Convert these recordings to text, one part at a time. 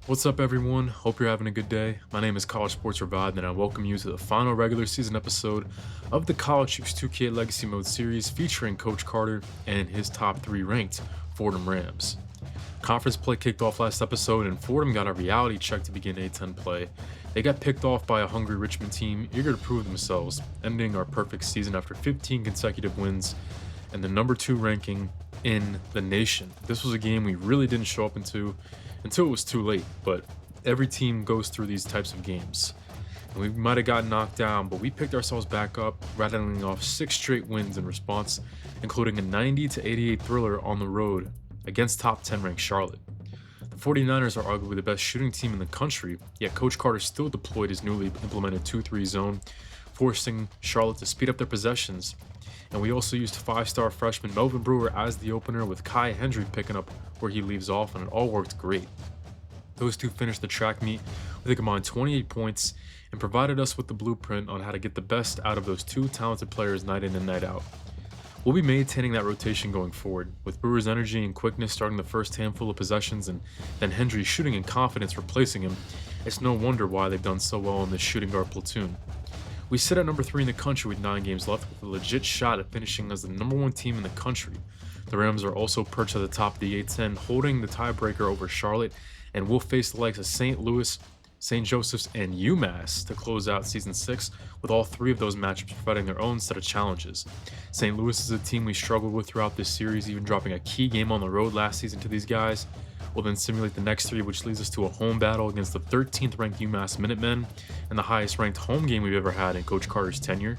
What's up, everyone? Hope you're having a good day. My name is College Sports Revived, and I welcome you to the final regular season episode of the College Hoops 2K Legacy Mode series featuring Coach Carter and his top three ranked Fordham Rams. Conference play kicked off last episode, and Fordham got a reality check to begin A10 play. They got picked off by a hungry Richmond team eager to prove themselves, ending our perfect season after 15 consecutive wins and the number 2 ranking in the nation. This was a game we really didn't show up into until it was too late, but every team goes through these types of games. And we might have gotten knocked down, but we picked ourselves back up, rattling off 6 straight wins in response, including a 90-88 thriller on the road against top 10 ranked Charlotte. The 49ers are arguably the best shooting team in the country, yet Coach Carter still deployed his newly implemented 2-3 zone, forcing Charlotte to speed up their possessions. And we also used 5-star freshman Melvin Brewer as the opener, with Kai Hendry picking up where he leaves off, and it all worked great. Those two finished the track meet with a combined 28 points and provided us with the blueprint on how to get the best out of those two talented players night in and night out. We'll be maintaining that rotation going forward, with Brewer's energy and quickness starting the first handful of possessions and then Hendry shooting and confidence replacing him. It's no wonder why they've done so well in this shooting guard platoon. We sit at number 3 in the country with 9 games left, with a legit shot at finishing as the number 1 team in the country. The Rams are also perched at the top of the A10, holding the tiebreaker over Charlotte, and will face the likes of St. Louis, St. Joseph's, and UMass to close out Season 6, with all 3 of those matchups providing their own set of challenges. St. Louis is a team we struggled with throughout this series, even dropping a key game on the road last season to these guys. We'll then simulate the next 3, which leads us to a home battle against the 13th ranked UMass Minutemen, and the highest ranked home game we've ever had in Coach Carter's tenure.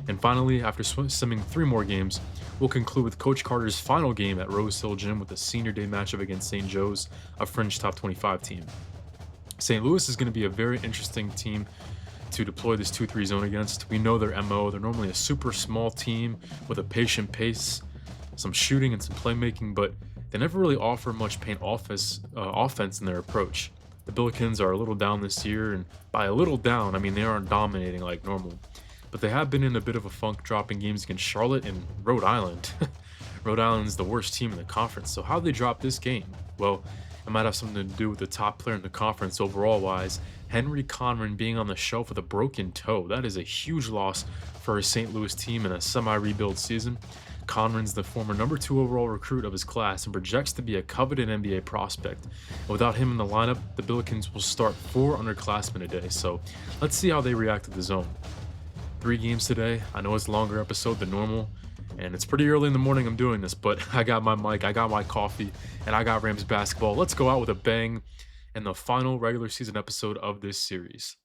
And finally, after simming 3 more games, we'll conclude with Coach Carter's final game at Rose Hill Gym with a senior day matchup against St. Joe's, a fringe top 25 team. St. Louis is going to be a very interesting team to deploy this 2-3 zone against. We know their MO. They're normally a super small team with a patient pace, some shooting and some playmaking, but they never really offer much paint offense in their approach. The Billikens are a little down this year, and by a little down, I mean they aren't dominating like normal. But they have been in a bit of a funk, dropping games against Charlotte and Rhode Island. Rhode Island's the worst team in the conference, so how'd they drop this game? Well, it might have something to do with the top player in the conference overall wise, Henry Conran, being on the shelf with a broken toe. That is a huge loss for a St. Louis team in a semi-rebuild season. Conran's the former number 2 overall recruit of his class and projects to be a coveted NBA prospect. And without him in the lineup, the Billikens will start 4 underclassmen a day, so let's see how they react to the zone. 3 games today. I know it's a longer episode than normal, and it's pretty early in the morning I'm doing this, but I got my mic, I got my coffee, and I got Rams basketball. Let's go out with a bang in the final regular season episode of this series.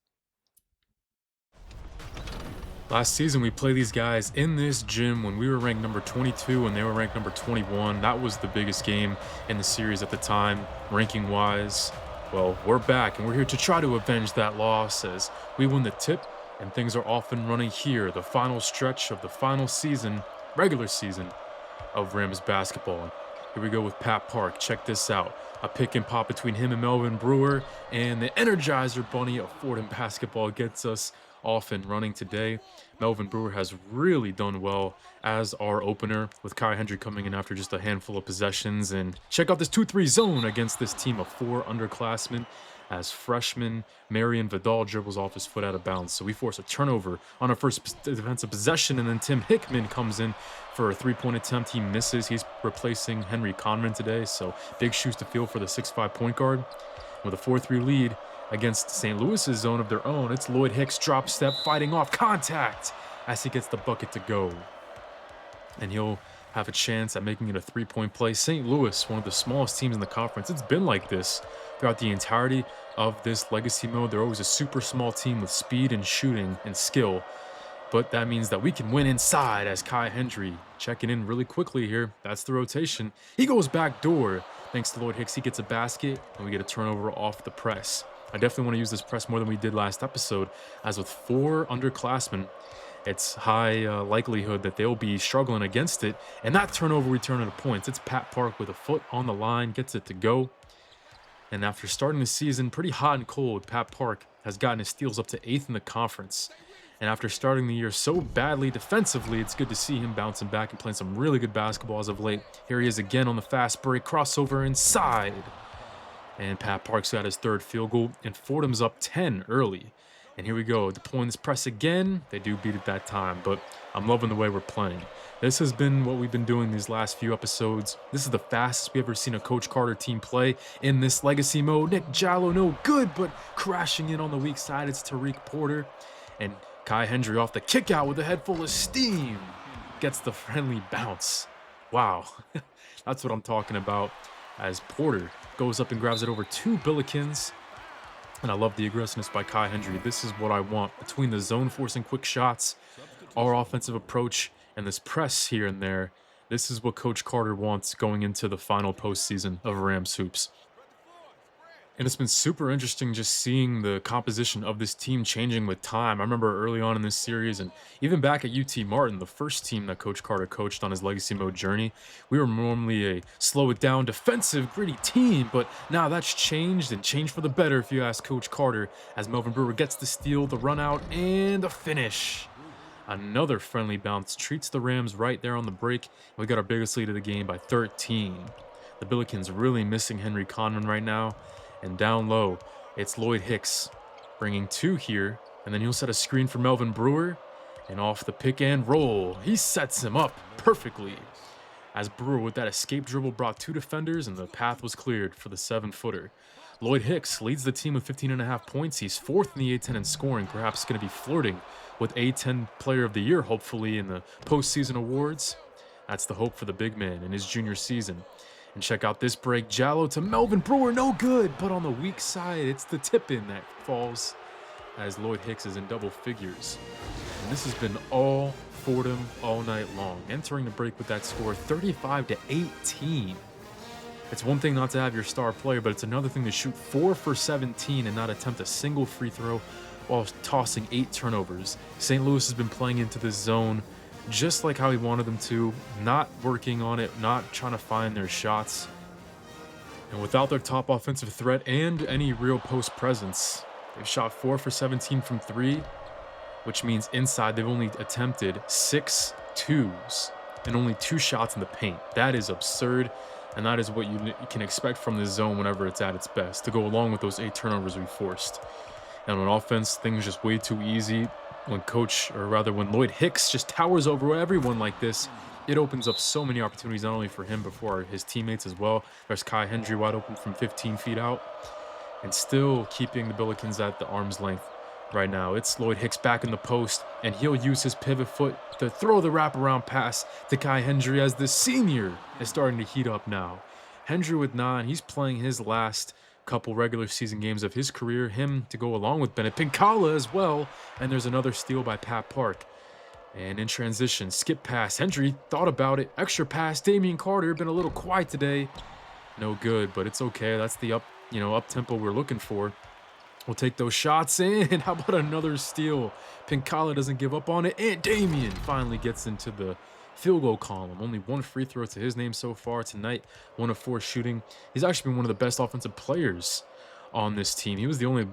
Last season, we played these guys in this gym when we were ranked number 22 and they were ranked number 21. That was the biggest game in the series at the time, ranking-wise. Well, we're back, and we're here to try to avenge that loss as we win the tip, and things are off and running here, the final stretch of the final season, regular season, of Rams basketball. Here we go with Pat Park. Check this out. A pick and pop between him and Melvin Brewer, and the Energizer Bunny of Fordham basketball gets us off and running today. Melvin Brewer has really done well as our opener, with Kai Hendry coming in after just a handful of possessions. And check out this 2-3 zone against this team of 4 underclassmen, as freshman Marion Vidal dribbles off his foot out of bounds. So we force a turnover on our first defensive possession, and then Tim Hickman comes in for a 3-point attempt. He misses. He's replacing Henry Conran today, so big shoes to fill for the 6'5" point guard. With a 4-3 lead against St. Louis's zone of their own, it's Lloyd Hicks drop step, fighting off contact as he gets the bucket to go. And he'll have a chance at making it a 3-point play. St. Louis, one of the smallest teams in the conference. It's been like this throughout the entirety of this legacy mode. They're always a super small team with speed and shooting and skill. But that means that we can win inside, as Kai Hendry checking in really quickly here. That's the rotation. He goes back door. Thanks to Lloyd Hicks, he gets a basket, and we get a turnover off the press. I definitely want to use this press more than we did last episode, as with 4 underclassmen, it's high likelihood that they'll be struggling against it. And that turnover we turn into points. It's Pat Park with a foot on the line, gets it to go. And after starting the season pretty hot and cold, Pat Park has gotten his steals up to 8th in the conference. And after starting the year so badly defensively, it's good to see him bouncing back and playing some really good basketball as of late. Here he is again on the fast break, crossover inside. And Pat Parks got his third field goal, and Fordham's up 10 early. And here we go, deploying this press again. They do beat it that time, but I'm loving the way we're playing. This has been what we've been doing these last few episodes. This is the fastest we've ever seen a Coach Carter team play in this legacy mode. Nick Jallo, no good, but crashing in on the weak side, it's Tariq Porter. And Kai Hendry off the kick out with a head full of steam. Gets the friendly bounce. Wow, that's what I'm talking about, as Porter goes up and grabs it over 2 Billikens. And I love the aggressiveness by Kai Hendry. This is what I want between the zone forcing quick shots, our offensive approach, and this press here and there. This is what Coach Carter wants going into the final postseason of Rams hoops. And it's been super interesting just seeing the composition of this team changing with time. I remember early on in this series, and even back at UT Martin, the first team that Coach Carter coached on his legacy mode journey, we were normally a slow it down, defensive, gritty team, but now that's changed, and changed for the better if you ask Coach Carter, as Melvin Brewer gets the steal, the run out, and the finish. Another friendly bounce treats the Rams right there on the break. We got our biggest lead of the game by 13. The Billikens really missing Henry Conman right now. And down low, it's Lloyd Hicks bringing 2 here. And then he'll set a screen for Melvin Brewer. And off the pick and roll, he sets him up perfectly. As Brewer with that escape dribble brought 2 defenders, and the path was cleared for the 7-footer. Lloyd Hicks leads the team with 15.5 points. He's 4th in the A-10 in scoring, perhaps going to be flirting with A-10 Player of the Year, hopefully, in the postseason awards. That's the hope for the big man in his junior season. And check out this break. Jallo to Melvin Brewer, no good. But on the weak side, it's the tip-in that falls as Lloyd Hicks is in double figures. And this has been all Fordham all night long. Entering the break with that score, 35-18. It's one thing not to have your star player, but it's another thing to shoot 4 for 17 and not attempt a single free throw while tossing 8 turnovers. St. Louis has been playing into this zone just like how he wanted them to, not working on it, not trying to find their shots. And without their top offensive threat and any real post presence, they've shot 4 for 17 from 3, which means inside they've only attempted 6 twos and only 2 shots in the paint. That is absurd, and that is what you can expect from this zone whenever it's at its best, to go along with those 8 turnovers we forced. And on offense, things just way too easy. When Lloyd Hicks just towers over everyone like this, it opens up so many opportunities, not only for him, but for his teammates as well. There's Kai Hendry wide open from 15 feet out, and still keeping the Billikens at the arm's length right now. It's Lloyd Hicks back in the post, and he'll use his pivot foot to throw the wraparound pass to Kai Hendry as the senior is starting to heat up now. Hendry with 9, he's playing his last couple regular season games of his career, him to go along with Bennett Pinkala as well. And there's another steal by Pat Park. And in transition, skip pass. Hendry thought about it. Extra pass. Damian Carter been a little quiet today. No good, but it's okay. That's the up tempo we're looking for. We'll take those shots in. How about another steal? Pinkala doesn't give up on it, and Damian finally gets into the field goal column. Only 1 free throw to his name so far tonight. 1 of 4 shooting. He's actually been one of the best offensive players on this team. He was the only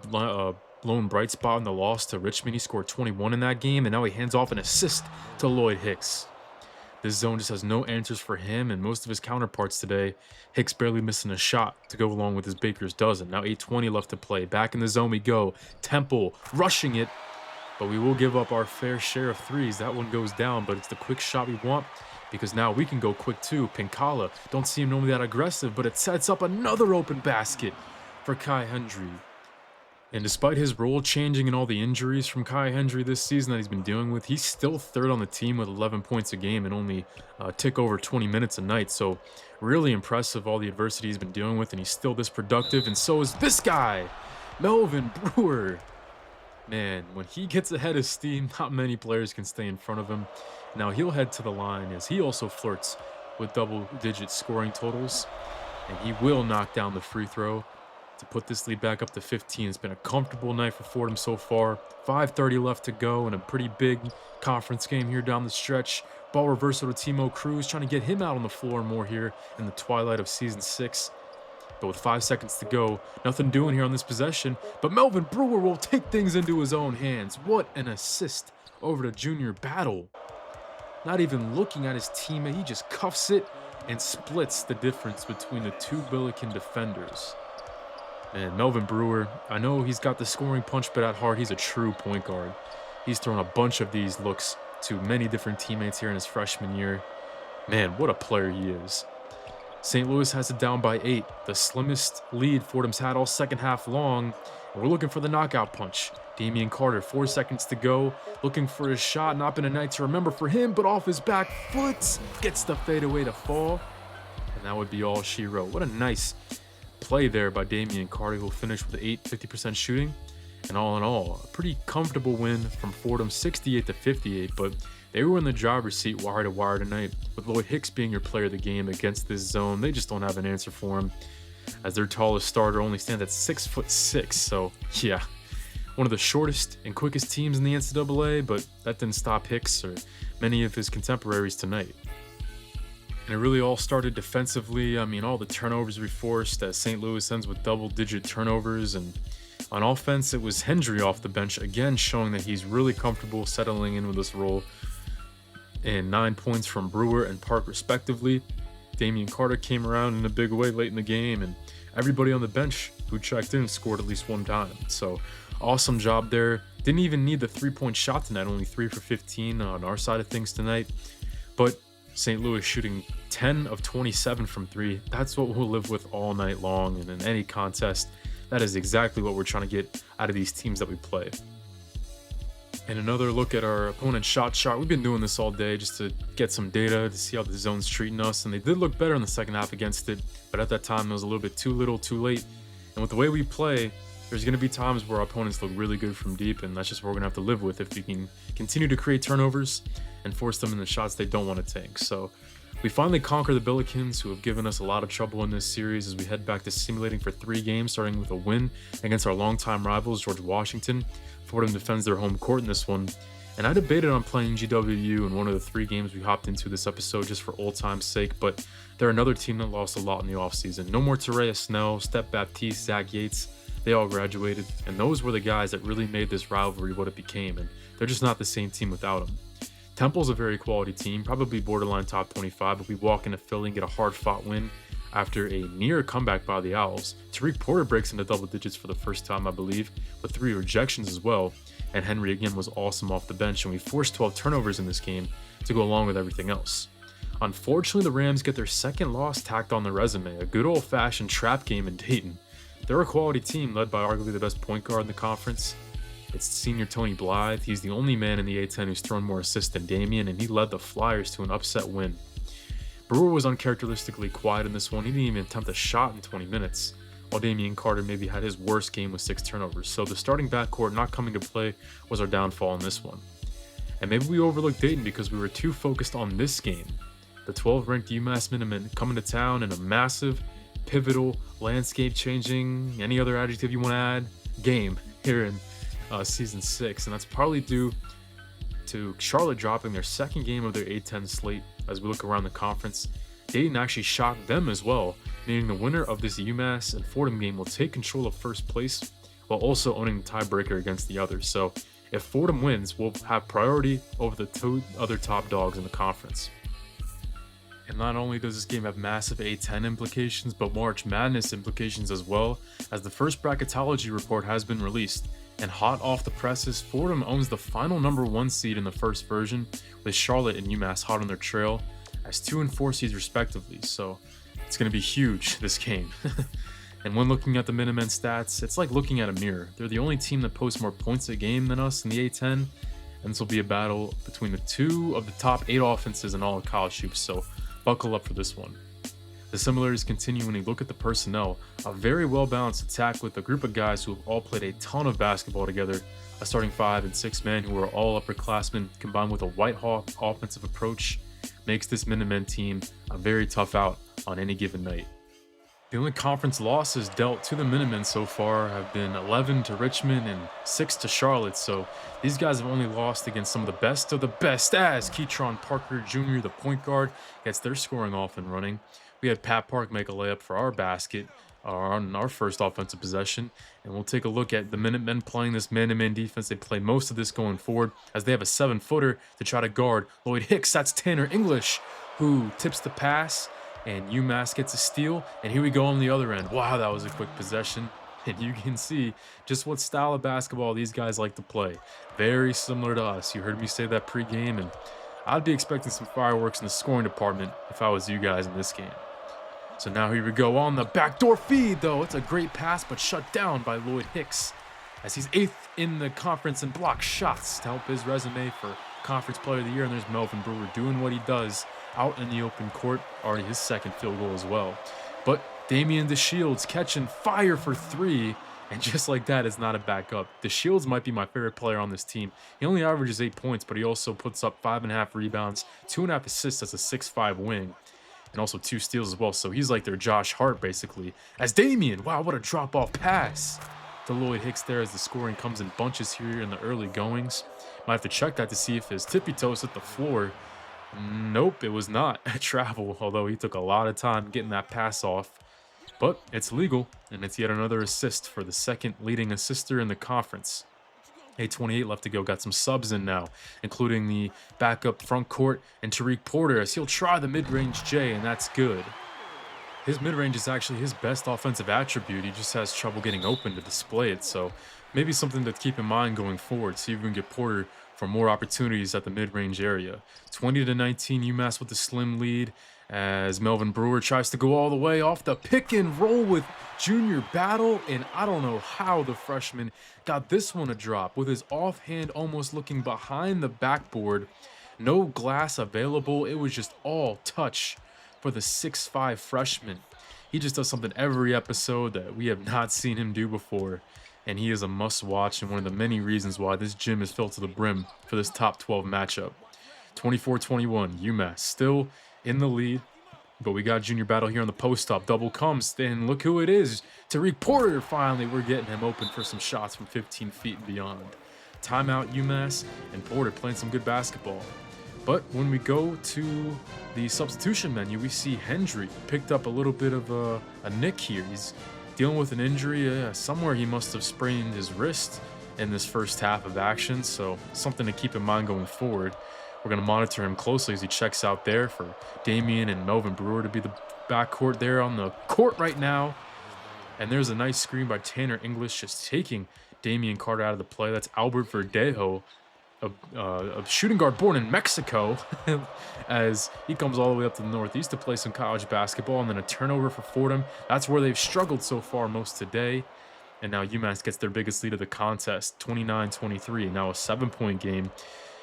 lone bright spot in the loss to Richmond. He scored 21 in that game, and now he hands off an assist to Lloyd Hicks. This zone just has no answers for him and most of his counterparts today. Hicks barely missing a shot to go along with his baker's dozen. Now 8:20 left to play. Back in the zone we go. Temple rushing it, but we will give up our fair share of threes. That one goes down, but it's the quick shot we want because now we can go quick too. Pinkala, don't seem normally that aggressive, but it sets up another open basket for Kai Hendry. And despite his role changing and all the injuries from Kai Hendry this season that he's been dealing with, he's still 3rd on the team with 11 points a game and only a tick over 20 minutes a night. So really impressive, all the adversity he's been dealing with, and he's still this productive, and so is this guy, Melvin Brewer. Man, when he gets ahead of steam, not many players can stay in front of him. Now he'll head to the line as he also flirts with double-digit scoring totals, and he will knock down the free throw to put this lead back up to 15. It's been a comfortable night for Fordham so far. 5:30 left to go in a pretty big conference game here down the stretch. Ball reversal to Timo Cruz, trying to get him out on the floor more here in the twilight of season 6. But with 5 seconds to go, nothing doing here on this possession. But Melvin Brewer will take things into his own hands. What an assist over to Junior Battle. Not even looking at his teammate, he just cuffs it and splits the difference between the 2 Billiken defenders. Man, Melvin Brewer, I know he's got the scoring punch, but at heart, he's a true point guard. He's thrown a bunch of these looks to many different teammates here in his freshman year. Man, what a player he is. St. Louis has it down by 8, the slimmest lead Fordham's had all second half long, and we're looking for the knockout punch. Damian Carter, 4 seconds to go, looking for his shot. Not been a night to remember for him, but off his back foot, gets the fadeaway to fall, and that would be all she wrote. What a nice play there by Damian Carter, who'll finish with 50% shooting. And all in all, a pretty comfortable win from Fordham, 68-58, but they were in the driver's seat wire to wire tonight. With Lloyd Hicks being your player of the game against this zone, they just don't have an answer for him, as their tallest starter only stands at 6'6". So yeah, one of the shortest and quickest teams in the NCAA, but that didn't stop Hicks or many of his contemporaries tonight. And it really all started defensively. I mean, all the turnovers we forced as St. Louis ends with double-digit turnovers. And on offense, it was Hendry off the bench, again showing that he's really comfortable settling in with this role. And 9 points from Brewer and Park respectively. Damian Carter came around in a big way late in the game, and everybody on the bench who checked in scored at least one time. So awesome job there. Didn't even need the 3-point shot tonight, only 3 for 15 on our side of things tonight. But St. Louis shooting 10 of 27 from 3. That's what we'll live with all night long, and in any contest, that is exactly what we're trying to get out of these teams that we play. And another look at our opponent's shot chart. We've been doing this all day just to get some data to see how the zone's treating us, and they did look better in the second half against it, but at that time it was a little bit too little, too late. And with the way we play, there's going to be times where our opponents look really good from deep, and that's just what we're going to have to live with if we can continue to create turnovers and force them in the shots they don't want to take. So we finally conquer the Billikens, who have given us a lot of trouble in this series as we head back to simulating for 3 games, starting with a win against our longtime rivals, George Washington. Fordham defends their home court in this one, and I debated on playing GWU in one of the 3 games we hopped into this episode just for old time's sake, but they're another team that lost a lot in the offseason. No more Terea Snell, Steph Baptiste, Zach Yates. They all graduated, and those were the guys that really made this rivalry what it became, and they're just not the same team without them. Temple's a very quality team, probably borderline top 25, but we walk into Philly and get a hard-fought win after a near comeback by the Owls. Tariq Porter breaks into double digits for the first time, I believe, with 3 rejections as well, and Henry again was awesome off the bench, and we forced 12 turnovers in this game to go along with everything else. Unfortunately, the Rams get their second loss tacked on their resume, a good old-fashioned trap game in Dayton. They're a quality team led by arguably the best point guard in the conference. It's senior Tony Blythe. He's the only man in the A-10 who's thrown more assists than Damian, and he led the Flyers to an upset win. Brewer was uncharacteristically quiet in this one. He didn't even attempt a shot in 20 minutes, while Damian Carter maybe had his worst game with 6 turnovers. So the starting backcourt not coming to play was our downfall in this one. And maybe we overlooked Dayton because we were too focused on this game. The 12th-ranked UMass Minutemen coming to town in a massive, pivotal, landscape-changing, any other adjective you want to add, game here in Season 6. And that's partly due to Charlotte dropping their second game of their A-10 slate. As we look around the conference, Dayton actually shocked them as well, meaning the winner of this UMass and Fordham game will take control of first place while also owning the tiebreaker against the others. So if Fordham wins, we'll have priority over the 2 other top dogs in the conference. And not only does this game have massive A-10 implications, but March Madness implications as well, as the first bracketology report has been released. And hot off the presses, Fordham owns the final number 1 seed in the first version, with Charlotte and UMass hot on their trail as 2 and 4 seeds respectively. So it's going to be huge, this game. And when looking at the Minutemen stats, it's like looking at a mirror. They're the only team that posts more points a game than us in the A-10, and this will be a battle between the 2 of the top 8 offenses in all of college hoops, so buckle up for this one. The similarities continue when you look at the personnel, a very well-balanced attack with a group of guys who have all played a ton of basketball together, a starting 5 and 6 men who are all upperclassmen, combined with a White Hawk offensive approach, makes this Minutemen team a very tough out on any given night. The only conference losses dealt to the Minutemen so far have been 11 to Richmond and 6 to Charlotte, so these guys have only lost against some of the best as Keytron Parker Jr., the point guard, gets their scoring off and running. We had Pat Park make a layup for our basket on our first offensive possession, and we'll take a look at the Minutemen playing this man-to-man defense. They play most of this going forward as they have a 7-footer to try to guard Lloyd Hicks. That's Tanner English, who tips the pass, and UMass gets a steal, and here we go on the other end. Wow, that was a quick possession. And you can see just what style of basketball these guys like to play. Very similar to us. You heard me say that pregame, and I'd be expecting some fireworks in the scoring department if I was you guys in this game. So now here we go on the backdoor feed, though. It's a great pass, but shut down by Lloyd Hicks, as he's 8th in the conference in block shots to help his resume for Conference Player of the Year. And there's Melvin Brewer doing what he does out in the open court, already his 2nd field goal as well. But Damian DeShields catching fire for 3, and just like that, it's not a backup. DeShields might be my favorite player on this team. He only averages 8 points, but he also puts up 5.5 rebounds, 2.5 assists as a 6'5" wing, and also 2 steals as well. So he's like their Josh Hart, basically. As Damian, wow, what a drop-off pass to Lloyd Hicks there, as the scoring comes in bunches here in the early goings. Might have to check that to see if his tippy toes hit the floor. Nope, it was not a travel, although he took a lot of time getting that pass off. But it's legal, and it's yet another assist for the 2nd leading assister in the conference. 8:28 left to go. Got some subs in now, including the backup front court and Tariq Porter, as he'll try the mid-range J, and that's good. His mid-range is actually his best offensive attribute. He just has trouble getting open to display it, so maybe something to keep in mind going forward. See if we can get Porter for more opportunities at the mid-range area. 20-19, UMass with the slim lead, as Melvin Brewer tries to go all the way off the pick and roll with Junior Battle, and I don't know how the freshman got this one a drop with his offhand almost looking behind the backboard. No glass available. It was just all touch for the 6'5" freshman. He just does something every episode that we have not seen him do before, and he is a must-watch and one of the many reasons why this gym is filled to the brim for this top 12 matchup. 24-21, UMass still in the lead, but we got Junior Battle here on the post-up. Double comes, and look who it is. Tariq Porter, finally. We're getting him open for some shots from 15 feet and beyond. Timeout, UMass, and Porter playing some good basketball. But when we go to the substitution menu, we see Hendry picked up a little bit of a nick here. He's dealing with an injury. Somewhere he must have sprained his wrist in this first half of action, so something to keep in mind going forward. We're going to monitor him closely as he checks out there for Damian and Melvin Brewer to be the backcourt there on the court right now. And there's a nice screen by Tanner English, just taking Damian Carter out of the play. That's Albert Verdejo, a shooting guard born in Mexico, as he comes all the way up to the Northeast to play some college basketball. And then a turnover for Fordham. That's where they've struggled so far most today. And now UMass gets their biggest lead of the contest, 29-23, now a 7-point game.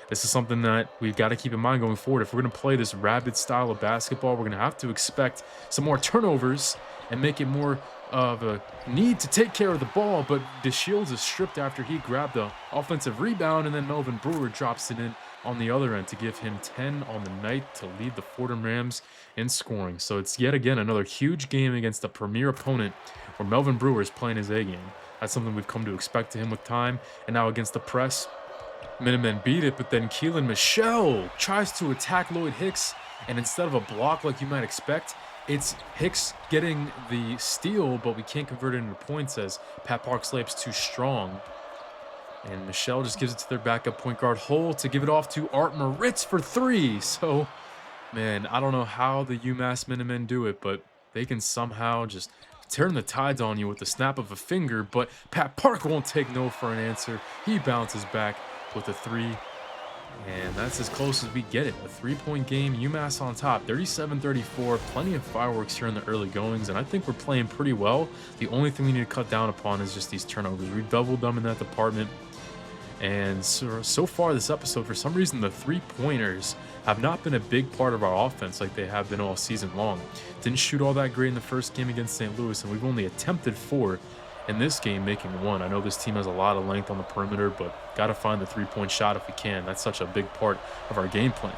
This is something that we've got to keep in mind going forward. If we're going to play this rapid style of basketball, we're going to have to expect some more turnovers and make it more of a need to take care of the ball. But DeShields is stripped after he grabbed the offensive rebound, and then Melvin Brewer drops it in on the other end to give him 10 on the night to lead the Fordham Rams in scoring. So it's yet again another huge game against a premier opponent where Melvin Brewer is playing his A game. That's something we've come to expect to him with time. And now against the press, Minutemen beat it, but then Keelan Michelle tries to attack Lloyd Hicks, and instead of a block like you might expect, it's Hicks getting the steal, but we can't convert it into points as Pat Park-Slape's too strong. And Michelle just gives it to their backup point guard Hull to give it off to Art Moritz for 3. So, man, I don't know how the UMass Minutemen do it, but they can somehow just turn the tides on you with the snap of a finger, but Pat Park won't take no for an answer. He bounces back with a 3, and that's as close as we get it. A 3-point game, UMass on top, 37-34. Plenty of fireworks here in the early goings, and I think we're playing pretty well. The only thing we need to cut down upon is just these turnovers. We've doubled them in that department, and so far this episode, for some reason, the 3-pointers have not been a big part of our offense like they have been all season long. Didn't shoot all that great in the first game against St. Louis, and we've only attempted 4 in this game, making 1. I know this team has a lot of length on the perimeter, but got to find the 3-point shot if we can. That's such a big part of our game plan.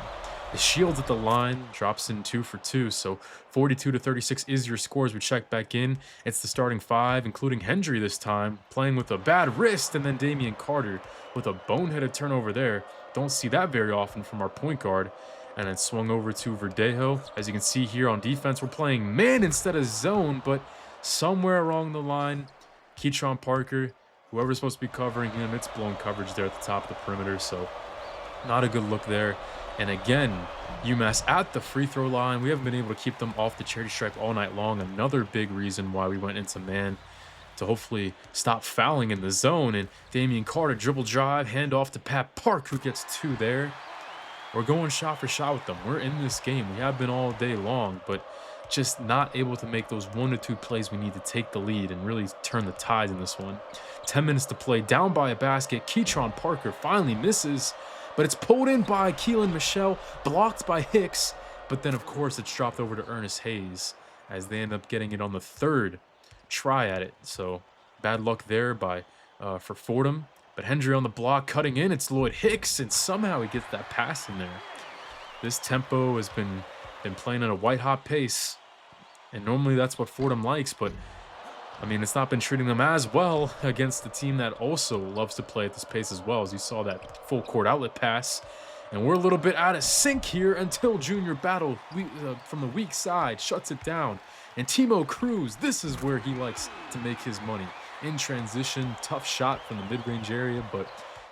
The Shields at the line drops in 2 for 2, so 42-36 is your score as we check back in. It's the starting 5, including Hendry this time, playing with a bad wrist, and then Damian Carter with a boneheaded turnover there. Don't see that very often from our point guard. And then swung over to Verdejo. As you can see here on defense, we're playing man instead of zone, but somewhere along the line, Keetron Parker, whoever's supposed to be covering him, it's blown coverage there at the top of the perimeter, so not a good look there. And again, UMass at the free throw line. We haven't been able to keep them off the charity stripe all night long. Another big reason why we went into man. to hopefully stop fouling in the zone. And Damian Carter dribble drive, hand off to Pat Park, who gets 2 there. We're going shot for shot with them. We're in this game. We have been all day long, but just not able to make those 1 to 2 plays we need to take the lead and really turn the tide in this one. 10 minutes to play, down by a basket. Keytron Parker finally misses, but it's pulled in by Keelan Michelle, blocked by Hicks, but then, of course, it's dropped over to Ernest Hayes as they end up getting it on the 3rd try at it. So bad luck there for Fordham. But Hendry on the block, cutting in. It's Lloyd Hicks, and somehow he gets that pass in there. This tempo has been playing at a white-hot pace, and normally that's what Fordham likes, but, I mean, it's not been treating them as well against the team that also loves to play at this pace as well, as you saw that full-court outlet pass. And we're a little bit out of sync here until Junior Battle from the weak side shuts it down. And Timo Cruz, this is where he likes to make his money. In transition, tough shot from the mid-range area, but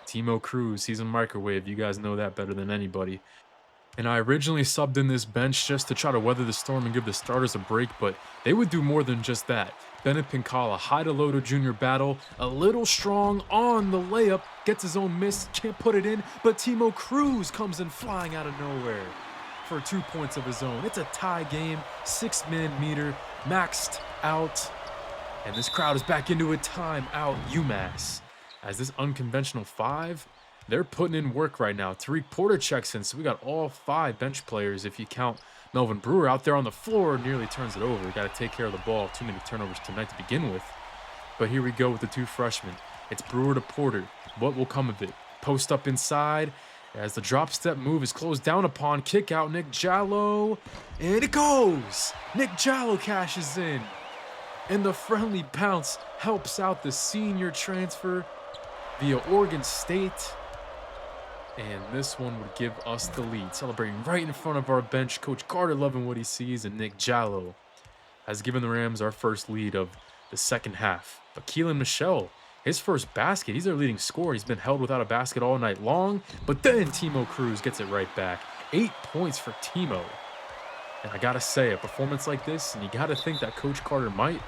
Timo Cruz, he's a microwave. You guys know that better than anybody. And I originally subbed in this bench just to try to weather the storm and give the starters a break, but they would do more than just that. Bennett Pincala, high to low to Junior Battle, a little strong on the layup, gets his own miss, can't put it in, but Timo Cruz comes in flying out of nowhere for 2 points of his own. It's a tie game, 6-man meter, maxed out. And this crowd is back into a timeout, UMass. As this unconventional 5, they're putting in work right now. Tariq Porter checks in, so we got all 5 bench players. If you count Melvin Brewer out there on the floor, nearly turns it over. Got to take care of the ball. Too many turnovers tonight to begin with. But here we go with the 2 freshmen. It's Brewer to Porter. What will come of it? Post up inside. As the drop step move is closed down upon. Kick out Nick Jallo. And it goes! Nick Jallo cashes in. And the friendly bounce helps out the senior transfer via Oregon State. And this one would give us the lead. Celebrating right in front of our bench. Coach Carter loving what he sees. And Nick Jallo has given the Rams our first lead of the second half. But Keelan Michelle, his first basket. He's their leading scorer. He's been held without a basket all night long. But then Timo Cruz gets it right back. 8 points for Timo. And I gotta say, a performance like this, and you gotta think that Coach Carter might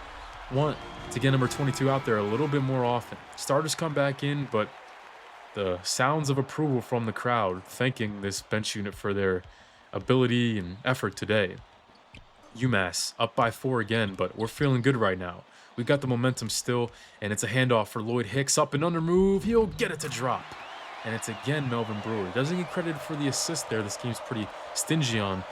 want to get number 22 out there a little bit more often. Starters come back in, but the sounds of approval from the crowd thanking this bench unit for their ability and effort today. UMass up by 4 again, but we're feeling good right now. We got the momentum still, and it's a handoff for Lloyd Hicks. Up and under move. He'll get it to drop. And it's again Melvin Brewer. Doesn't get credited for the assist there. This team's pretty stingy on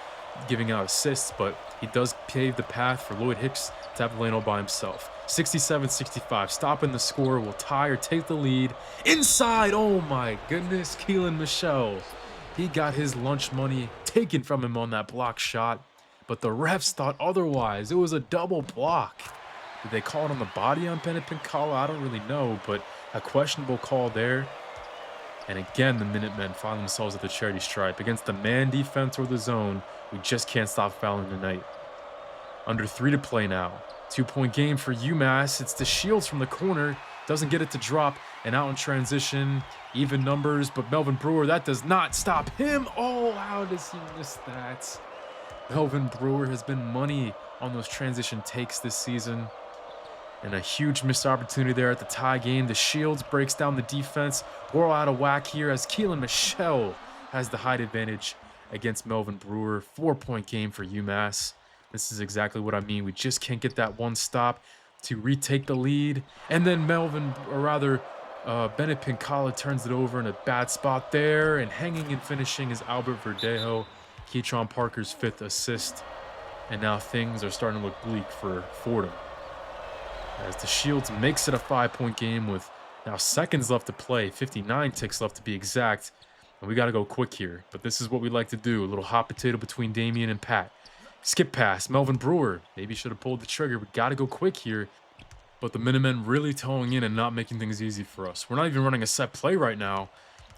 giving out assists, but he does pave the path for Lloyd Hicks to have the lane all by himself. 67-65, stopping the score, will tie or take the lead. Inside, oh my goodness, Keelan Michelle. He got his lunch money taken from him on that block shot, but the refs thought otherwise. It was a double block. Did they call it on the body on Bennett Pincala? I don't really know, but a questionable call there. And again, the Minutemen find themselves at the charity stripe. Against the man defense or the zone, we just can't stop fouling tonight. Under 3 to play now. 2-point game for UMass. It's the Shields from the corner. Doesn't get it to drop. And out in transition. Even numbers, but Melvin Brewer, that does not stop him. Oh, how does he miss that? Melvin Brewer has been money on those transition takes this season. And a huge missed opportunity there at the tie game. The Shields breaks down the defense. We're all out of whack here as Keelan Michelle has the height advantage against Melvin Brewer. 4-point game for UMass. This is exactly what I mean. We just can't get that one stop to retake the lead. And then Bennett Pincala turns it over in a bad spot there. And hanging and finishing is Albert Verdejo, Keytron Parker's 5th assist. And now things are starting to look bleak for Fordham, as the Shields makes it a 5-point game with now seconds left to play, 59 ticks left to be exact. And we got to go quick here, but this is what we like to do. A little hot potato between Damian and Pat. Skip pass, Melvin Brewer. Maybe should have pulled the trigger. We got to go quick here. But the Minutemen really towing in and not making things easy for us. We're not even running a set play right now.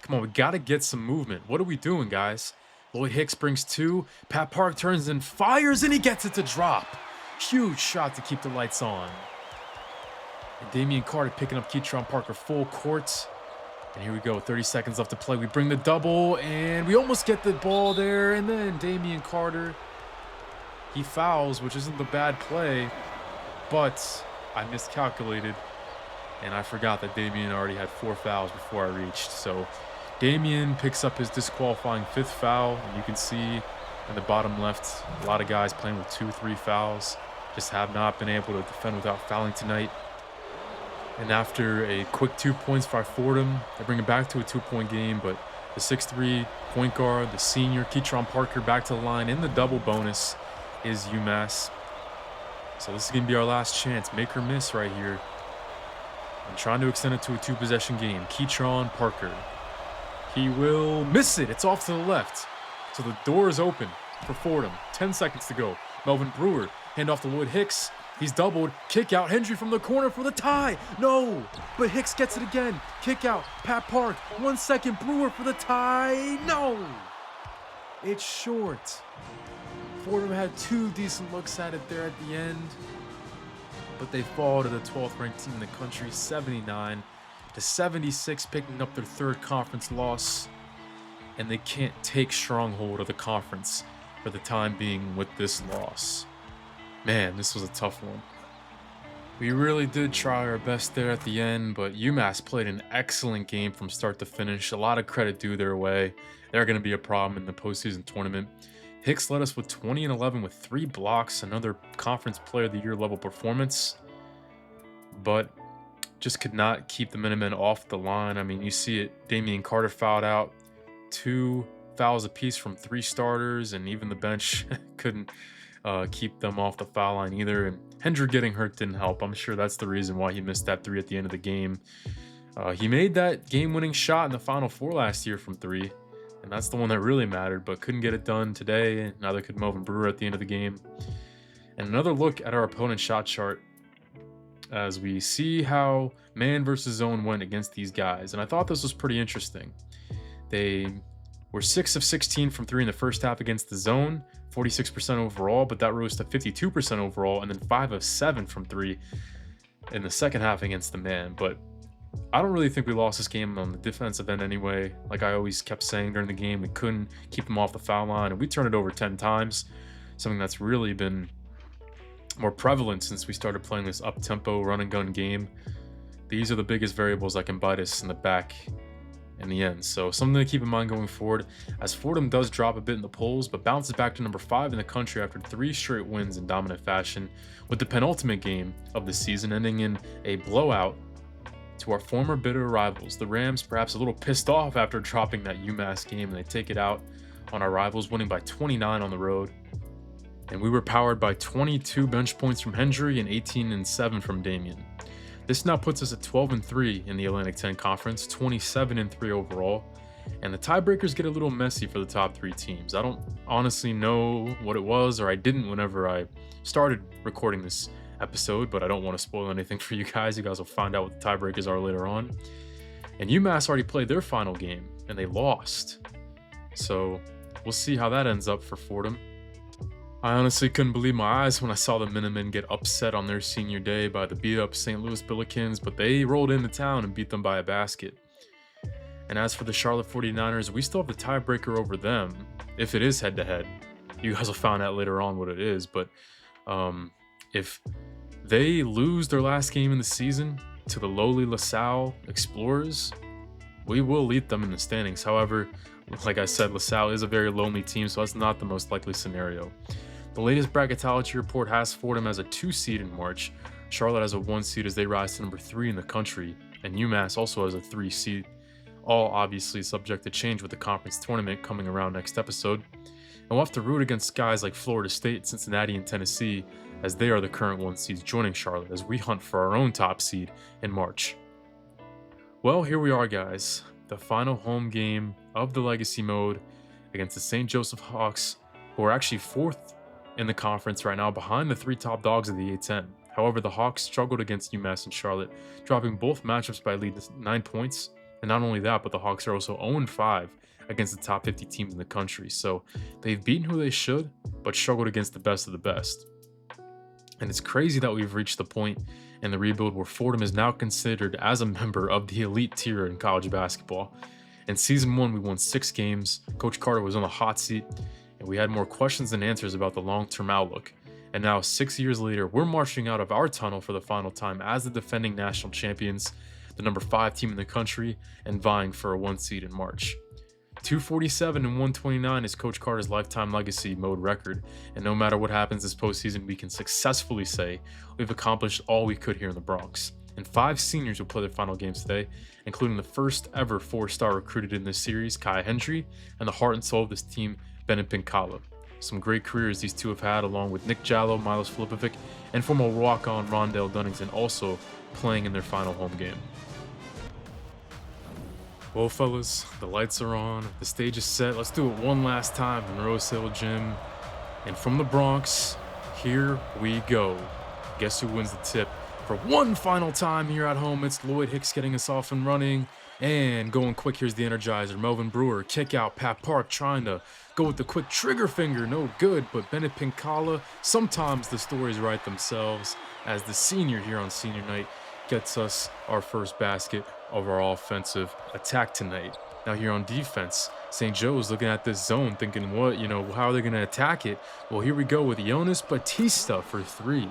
Come on, we got to get some movement. What are we doing, guys? Lloyd Hicks brings 2. Pat Park turns and fires, and he gets it to drop. Huge shot to keep the lights on. And Damian Carter picking up Keytron Parker full court. And here we go, 30 seconds left to play. We bring the double, and we almost get the ball there. And then Damian Carter, he fouls, which isn't the bad play. But I miscalculated, and I forgot that Damian already had 4 fouls before I reached. So Damian picks up his disqualifying 5th foul, and you can see in the bottom left, a lot of guys playing with 2, 3 fouls just have not been able to defend without fouling tonight. And after a quick 2 points by Fordham, they bring it back to a 2-point game, but the 6'3" point guard, the senior, Keatron Parker, back to the line in the double bonus is UMass. So this is going to be our last chance. Make or miss right here. I'm trying to extend it to a 2-possession game. Keatron Parker. He will miss it. It's off to the left. So the door is open for Fordham. 10 seconds to go. Melvin Brewer, hand off to Lloyd Hicks. He's doubled. Kick out. Hendry from the corner for the tie. No. But Hicks gets it again. Kick out. Pat Park. 1 second. Brewer for the tie. No. It's short. Fordham had 2 decent looks at it there at the end. But they fall to the 12th ranked team in the country, 79-76, picking up their 3rd conference loss. And they can't take stronghold of the conference for the time being with this loss. Man, this was a tough one. We really did try our best there at the end, but UMass played an excellent game from start to finish. A lot of credit due their way. They're going to be a problem in the postseason tournament. Hicks led us with 20 and 11 with 3 blocks, another Conference Player of the Year level performance, but just could not keep the Minutemen off the line. I mean, you see it, Damian Carter fouled out, 2 fouls apiece from 3 starters, and even the bench couldn't keep them off the foul line either. And Hendry getting hurt didn't help. I'm sure that's the reason why he missed that 3 at the end of the game. He made that game-winning shot in the Final Four last year from 3, and that's the one that really mattered, but couldn't get it done today. Neither could Melvin Brewer at the end of the game. And another look at our opponent's shot chart as we see how man versus zone went against these guys. And I thought this was pretty interesting. They were 6 of 16 from 3 in the first half against the zone, 46% overall, but that rose to 52% overall, and then 5 of 7 from 3 in the second half against the man. But I don't really think we lost this game on the defensive end anyway. Like I always kept saying during the game, we couldn't keep them off the foul line, and we turned it over 10 times, something that's really been more prevalent since we started playing this up-tempo run-and-gun game. These are the biggest variables that can bite us in the back in the end. So something to keep in mind going forward, as Fordham does drop a bit in the polls, but bounces back to number 5 in the country after 3 straight wins in dominant fashion, with the penultimate game of the season ending in a blowout to our former bitter rivals. The Rams perhaps a little pissed off after dropping that UMass game, and they take it out on our rivals, winning by 29 on the road. And we were powered by 22 bench points from Hendry and 18 and 7 from Damian. This now puts us at 12 and 3 in the Atlantic 10 Conference, 27 and 3 overall. And the tiebreakers get a little messy for the top 3 teams. I don't honestly know what it was, or I didn't whenever I started recording this episode, but I don't want to spoil anything for you guys. You guys will find out what the tiebreakers are later on. And UMass already played their final game, and they lost. So we'll see how that ends up for Fordham. I honestly couldn't believe my eyes when I saw the Minutemen get upset on their senior day by the beat-up St. Louis Billikens, but they rolled into town and beat them by a basket. And as for the Charlotte 49ers, we still have the tiebreaker over them, if it is head-to-head. You guys will find out later on what it is, but if they lose their last game in the season to the lowly LaSalle Explorers, we will lead them in the standings. However, like I said, LaSalle is a very lonely team, so that's not the most likely scenario. The latest bracketology report has Fordham as a 2 seed in March, Charlotte as a 1 seed as they rise to number 3 in the country, and UMass also as a 3 seed, all obviously subject to change with the conference tournament coming around next episode. And we'll have to root against guys like Florida State, Cincinnati, and Tennessee, as they are the current 1 seeds joining Charlotte as we hunt for our own top seed in March. Well, here we are, guys. The final home game of the Legacy Mode against the St. Joseph Hawks, who are actually 4th in the conference right now, behind the 3 top dogs of the A10. However, the Hawks struggled against UMass and Charlotte, dropping both matchups by a lead of 9 points. And not only that, but the Hawks are also 0-5 against the top 50 teams in the country. So they've beaten who they should, but struggled against the best of the best. And it's crazy that we've reached the point in the rebuild where Fordham is now considered as a member of the elite tier in college basketball. In season 1, we won 6 games. Coach Carter was on the hot seat, and we had more questions than answers about the long-term outlook. And now 6 years later, we're marching out of our tunnel for the final time as the defending national champions, the number 5 team in the country, and vying for a 1 seed in March. 247 and 129 is Coach Carter's lifetime legacy mode record, and no matter what happens this postseason, we can successfully say we've accomplished all we could here in the Bronx. And 5 seniors will play their final games today, including the first ever 4-star recruited in this series, Kaya Hendry, and the heart and soul of this team, Bennett Pincala. Some great careers these two have had, along with Nick Jallo, Milos Filipovic, and former walk-on Rondell Dunnington also playing in their final home game. Well, fellas, the lights are on, the stage is set. Let's do it one last time in Rose Hill Gym. And from the Bronx, here we go. Guess who wins the tip? For one final time here at home, it's Lloyd Hicks getting us off and running. And going quick, here's the Energizer. Melvin Brewer, kick out. Pat Park trying to go with the quick trigger finger. No good, but Bennett Pincala, sometimes the stories write themselves as the senior here on senior night gets us our first basket of our offensive attack tonight. Now here on defense, St. Joe's looking at this zone thinking, how are they going to attack it? Well, here we go with Jonas Batista for 3.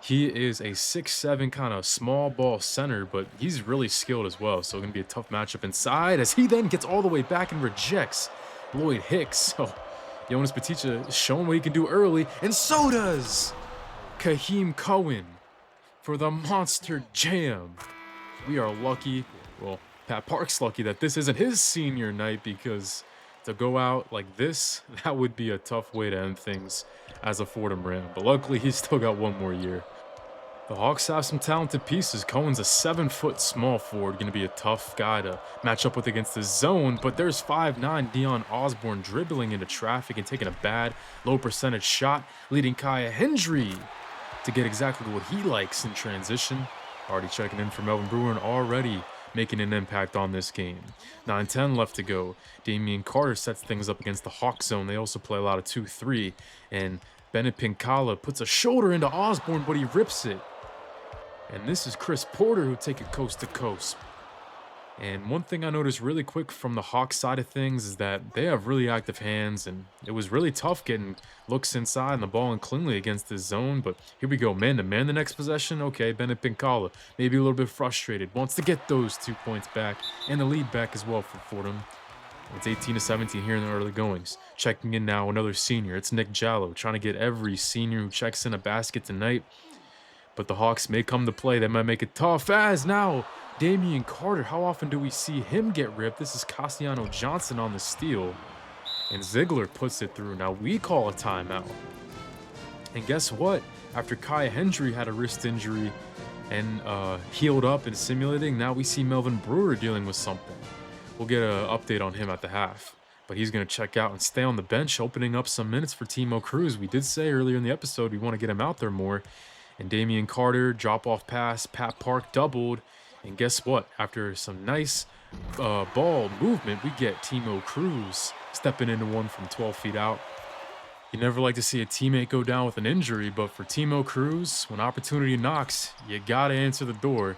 He is a 6'7", kind of small ball center, but he's really skilled as well. So it's going to be a tough matchup inside as he then gets all the way back and rejects Lloyd Hicks. So Jonas Batista showing what he can do early, and so does Kaheem Cohen for the Monster Jam. We are lucky, well, Pat Park's lucky that this isn't his senior night, because to go out like this, that would be a tough way to end things as a Fordham Ram. But luckily, he's still got one more year. The Hawks have some talented pieces. Cohen's a 7-foot small forward, going to be a tough guy to match up with against the zone. But there's 5'9" Dion Osborne dribbling into traffic and taking a bad, low percentage shot, leading Kaya Hendry to get exactly what he likes in transition. Already checking in for Melvin Brewer and already making an impact on this game. 9-10 left to go. Damian Carter sets things up against the Hawk zone. They also play a lot of 2-3. And Bennett Pincala puts a shoulder into Osborne, but he rips it. And this is Chris Porter who take it coast to coast. And one thing I noticed really quick from the Hawks side of things is that they have really active hands, and it was really tough getting looks inside and the ball in cleanly against this zone. But here we go, man to man the next possession. Okay, Bennett Pincala, maybe a little bit frustrated, wants to get those 2 points back and the lead back as well for Fordham. It's 18-17 here in the early goings. Checking in now, another senior. It's Nick Jallo trying to get every senior who checks in a basket tonight. But the Hawks may come to play. They might make it tough as now Damian Carter, how often do we see him get ripped? This is Cassiano Johnson on the steal. And Ziegler puts it through. Now we call a timeout. And guess what? After Kaya Hendry had a wrist injury and healed up and simulating, now we see Melvin Brewer dealing with something. We'll get an update on him at the half. But he's going to check out and stay on the bench, opening up some minutes for Timo Cruz. We did say earlier in the episode we want to get him out there more. And Damian Carter, drop-off pass, Pat Park doubled. And guess what? After some nice ball movement, we get Timo Cruz stepping into one from 12 feet out. You never like to see a teammate go down with an injury, but for Timo Cruz, when opportunity knocks, you got to answer the door.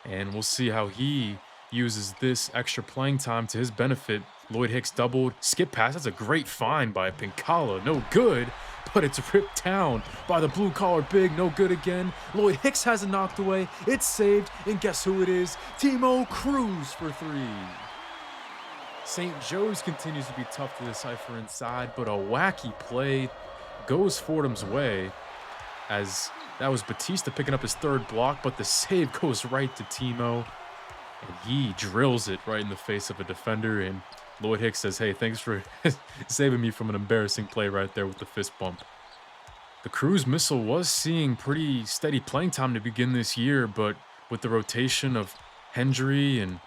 And we'll see how he uses this extra playing time to his benefit. Lloyd Hicks doubled, skip pass. That's a great find by Pincala. No good, but it's ripped down by the blue-collar big. No good again. Lloyd Hicks has it knocked away. It's saved, and guess who it is? Timo Cruz for 3. St. Joe's continues to be tough to decipher inside, but a wacky play goes Fordham's way, as that was Batista picking up his 3rd block, but the save goes right to Timo, and he drills it right in the face of a defender. And Lloyd Hicks says, hey, thanks for saving me from an embarrassing play right there with the fist bump. The Cruz missile was seeing pretty steady playing time to begin this year, but with the rotation of Hendry and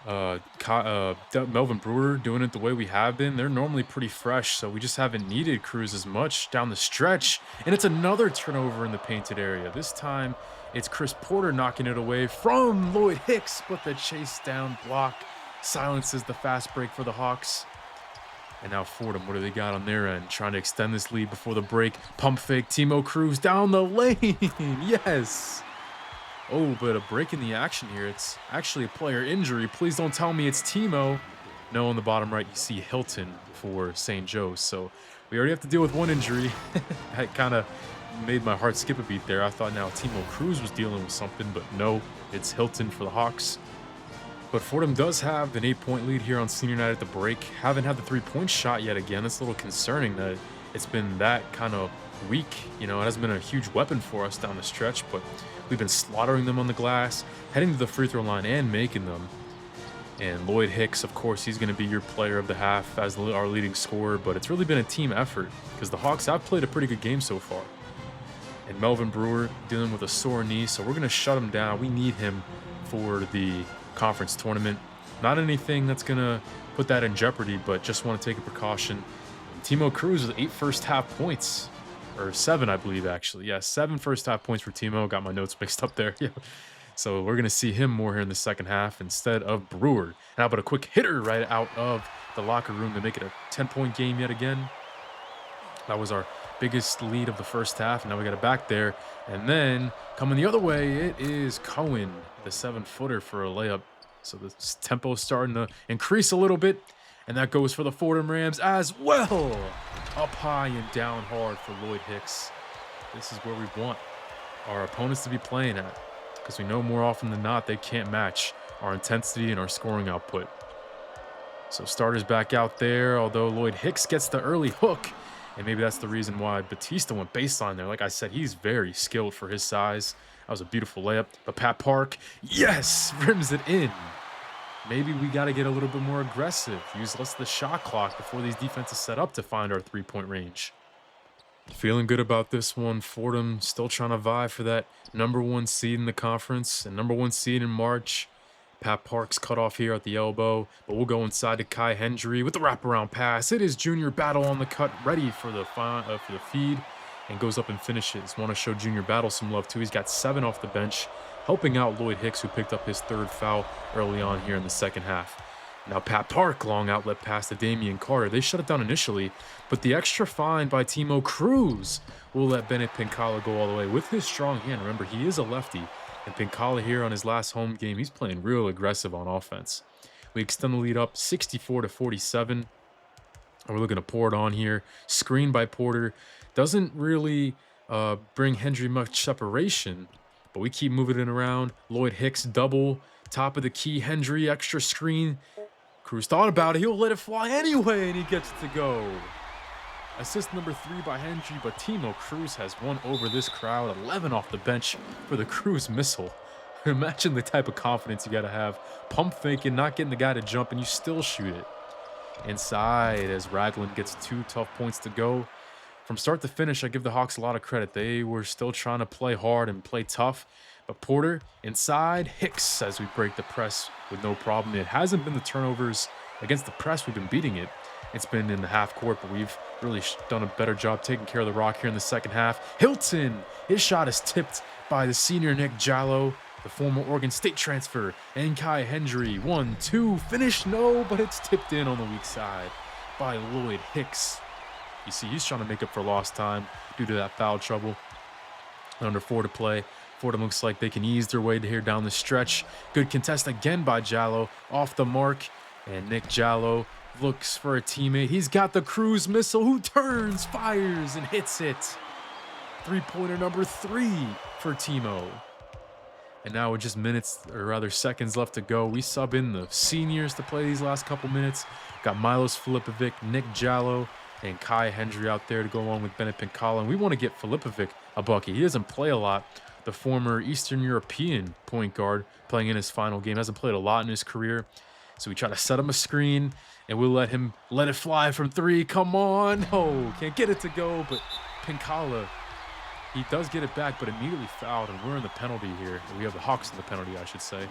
Melvin Brewer doing it the way we have been, they're normally pretty fresh, so we just haven't needed Cruz as much down the stretch. And it's another turnover in the painted area. This time, it's Chris Porter knocking it away from Lloyd Hicks, but the chase down block silences the fast break for the Hawks. And now Fordham, what do they got on their end? Trying to extend this lead before the break. Pump fake, Timo Cruz down the lane. Yes. Oh, but a break in the action here. It's actually a player injury. Please don't tell me it's Timo. No, on the bottom right, you see Hilton for St. Joe's. So We already have to deal with one injury. That kind of made my heart skip a beat there. I thought now Timo Cruz was dealing with something, but no, it's Hilton for the Hawks. But Fordham does have an 8-point lead here on senior night at the break. Haven't had the 3-point shot yet again. It's a little concerning that it's been that kind of weak. You know, it hasn't been a huge weapon for us down the stretch, but we've been slaughtering them on the glass, heading to the free throw line and making them. And Lloyd Hicks, of course, he's going to be your player of the half as our leading scorer, but it's really been a team effort because the Hawks have played a pretty good game so far. And Melvin Brewer dealing with a sore knee, so we're going to shut him down. We need him for the conference tournament. Not anything that's going to put that in jeopardy, but just want to take a precaution. And Timo Cruz with 8 first half points, or 7, I believe, actually. Yeah, 7 first half points for Timo. Got my notes mixed up there. Yeah. So we're going to see him more here in the second half instead of Brewer. And how about a quick hitter right out of the locker room to make it a 10-point game yet again? That was our biggest lead of the first half, and now we got it back there. And then coming the other way, it is Cohen, the 7-footer for a layup. So the tempo is starting to increase a little bit, and that goes for the Fordham Rams as well. Up high and down hard for Lloyd Hicks. This is where we want our opponents to be playing at, because we know more often than not they can't match our intensity and our scoring output. So starters back out there, although Lloyd Hicks gets the early hook, and maybe that's the reason why Batista went baseline there. Like I said, he's very skilled for his size. That was a beautiful layup. But Pat Park, yes, rims it in. Maybe we got to get a little bit more aggressive, use less of the shot clock before these defenses set up to find our 3-point range. Feeling good about this one. Fordham still trying to vie for that #1 seed in the conference and #1 seed in March. Pat Park's cut off here at the elbow, but we'll go inside to Kai Hendry with the wraparound pass. It is Junior Battle on the cut, ready for the feed, and goes up and finishes. Want to show Junior Battle some love too. He's got 7 off the bench, helping out Lloyd Hicks, who picked up his 3rd foul early on here in the second half. Now Pat Park, long outlet pass to Damian Carter. They shut it down initially, but the extra find by Timo Cruz will let Bennett Pincala go all the way with his strong hand. Remember, he is a lefty, and Pincala here on his last home game, he's playing real aggressive on offense. We extend the lead up 64-47. And we're looking to pour it on here. Screen by Porter. Doesn't really bring Hendry much separation, but we keep moving it around. Lloyd Hicks double, top of the key. Hendry, extra screen. Cruz thought about it. He'll let it fly anyway, and he gets it to go. Assist number 3 by Hendry, but Timo Cruz has won over this crowd. 11 off the bench for the Cruz missile. Imagine the type of confidence you got to have. Pump faking, not getting the guy to jump, and you still shoot it. Inside as Ragland gets 2 tough points to go. From start to finish, I give the Hawks a lot of credit. They were still trying to play hard and play tough. But Porter inside, Hicks as we break the press with no problem. It hasn't been the turnovers against the press. We've been beating it. It's been in the half court, but we've really done a better job taking care of the rock here in the second half. Hilton, his shot is tipped by the senior Nick Jallo, the former Oregon State transfer, and Kai Hendry. 1-2, finish, no, but it's tipped in on the weak side by Lloyd Hicks. You see, he's trying to make up for lost time due to that foul trouble. Under 4 to play. Fordham looks like they can ease their way here down the stretch. Good contest again by Jallo, off the mark, and Nick Jallo looks for a teammate. He's got the Cruz missile, who turns, fires, and hits it. 3-pointer number 3 for Timo. And now with just minutes, or rather seconds left to go, we sub in the seniors to play these last couple minutes. Got Milos Filipovic, Nick Jallo, and Kai Hendry out there to go along with Bennett Pincala. And we want to get Filipovic a bucket. He doesn't play a lot. The former Eastern European point guard playing in his final game. Hasn't played a lot in his career. So we try to set him a screen, and we'll let him let it fly from 3. Come on. Oh, can't get it to go, but Pincala, he does get it back, but immediately fouled, and we're in the penalty here. We have the Hawks in the penalty, I should say.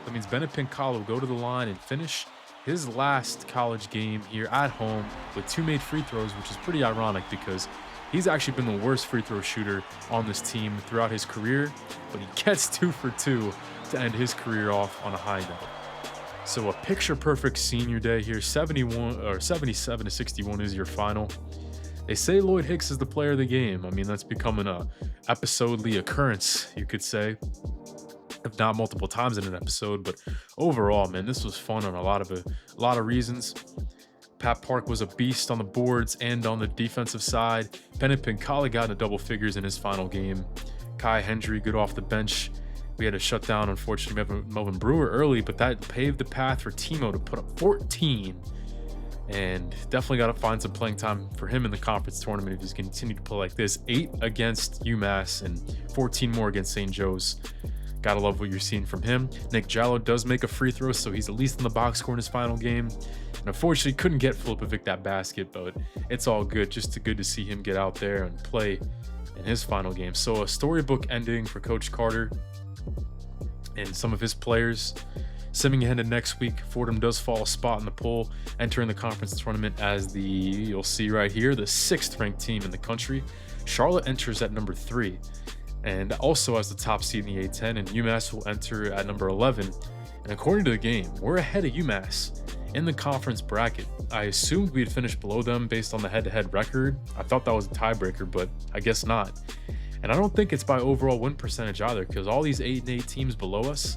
That means Bennett Pincala will go to the line and finish his last college game here at home with 2 made free throws, which is pretty ironic because he's actually been the worst free throw shooter on this team throughout his career, but he gets 2 for 2 to end his career off on a high note. So a picture-perfect senior day here. 77-61 is your final. They say Lloyd Hicks is the player of the game. I mean, that's becoming a episodely occurrence, you could say, if not multiple times in an episode. But overall, man, this was fun on a lot of reasons. Pat Park was a beast on the boards and on the defensive side. Bennett Pincali got into double figures in his final game. Kai Hendry good off the bench. We had to shut down, unfortunately, Melvin Brewer early, but that paved the path for Timo to put up 14. And definitely got to find some playing time for him in the conference tournament if he's continue to play like this. 8 against UMass and 14 more against St. Joe's. Gotta love what you're seeing from him. Nick Jallo does make a free throw, so he's at least in the box score in his final game. And unfortunately, couldn't get Filipovic that basket, but it's all good. Just good to see him get out there and play in his final game. So a storybook ending for Coach Carter and some of his players. Simming ahead to next week, Fordham does fall a spot in the poll, entering the conference tournament as you'll see right here, the 6th ranked team in the country. Charlotte enters at number 3, and also as the top seed in the A10, and UMass will enter at number 11. And according to the game, we're ahead of UMass in the conference bracket. I assumed we'd finish below them based on the head-to-head record. I thought that was a tiebreaker, but I guess not. And I don't think it's by overall win percentage either, because all these 8-8 teams below us,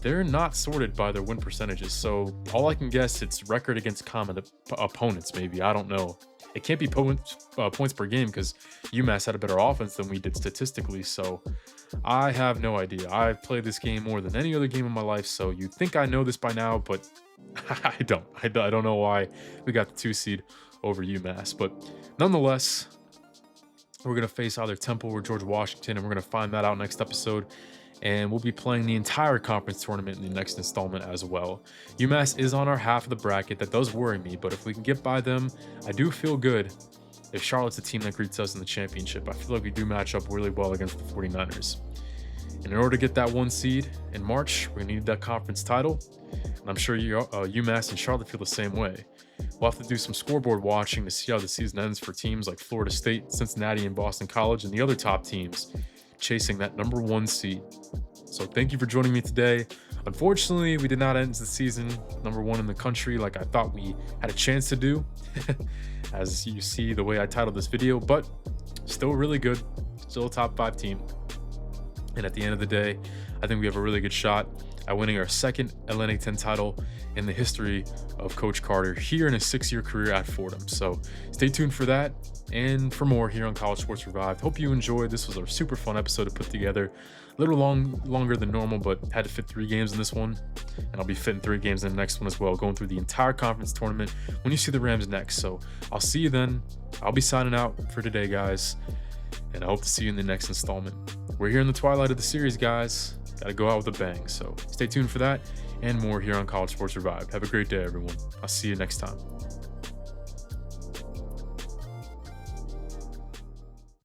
they're not sorted by their win percentages. So all I can guess, it's record against common opponents, maybe. I don't know. It can't be points per game because UMass had a better offense than we did statistically. So I have no idea. I've played this game more than any other game in my life. So you'd think I know this by now, but I don't. I don't know why we got the 2 seed over UMass. But nonetheless, we're going to face either Temple or George Washington, and we're going to find that out next episode. And we'll be playing the entire conference tournament in the next installment as well. UMass is on our half of the bracket. That does worry me, but if we can get by them, I do feel good. If Charlotte's a team that greets us in the championship, I feel like we do match up really well against the 49ers. And in order to get that 1 seed in March, we're going to need that conference title. And I'm sure UMass and Charlotte feel the same way. We'll have to do some scoreboard watching to see how the season ends for teams like Florida State, Cincinnati, and Boston College, and the other top teams chasing that number 1 seed. So thank you for joining me today. Unfortunately, we did not end the season number 1 in the country like I thought we had a chance to do, as you see the way I titled this video, but still really good, still a top 5 team. And at the end of the day, I think we have a really good shot at winning our 2nd Atlantic 10 title in the history of Coach Carter here in his 6-year career at Fordham. So stay tuned for that and for more here on College Sports Revived. Hope you enjoyed. This was a super fun episode to put together. A little longer than normal, but had to fit 3 games in this one. And I'll be fitting 3 games in the next one as well, going through the entire conference tournament when you see the Rams next. So I'll see you then. I'll be signing out for today, guys. And I hope to see you in the next installment. We're here in the twilight of the series, guys. Got to go out with a bang. So stay tuned for that and more here on College Sports Revived. Have a great day, everyone. I'll see you next time.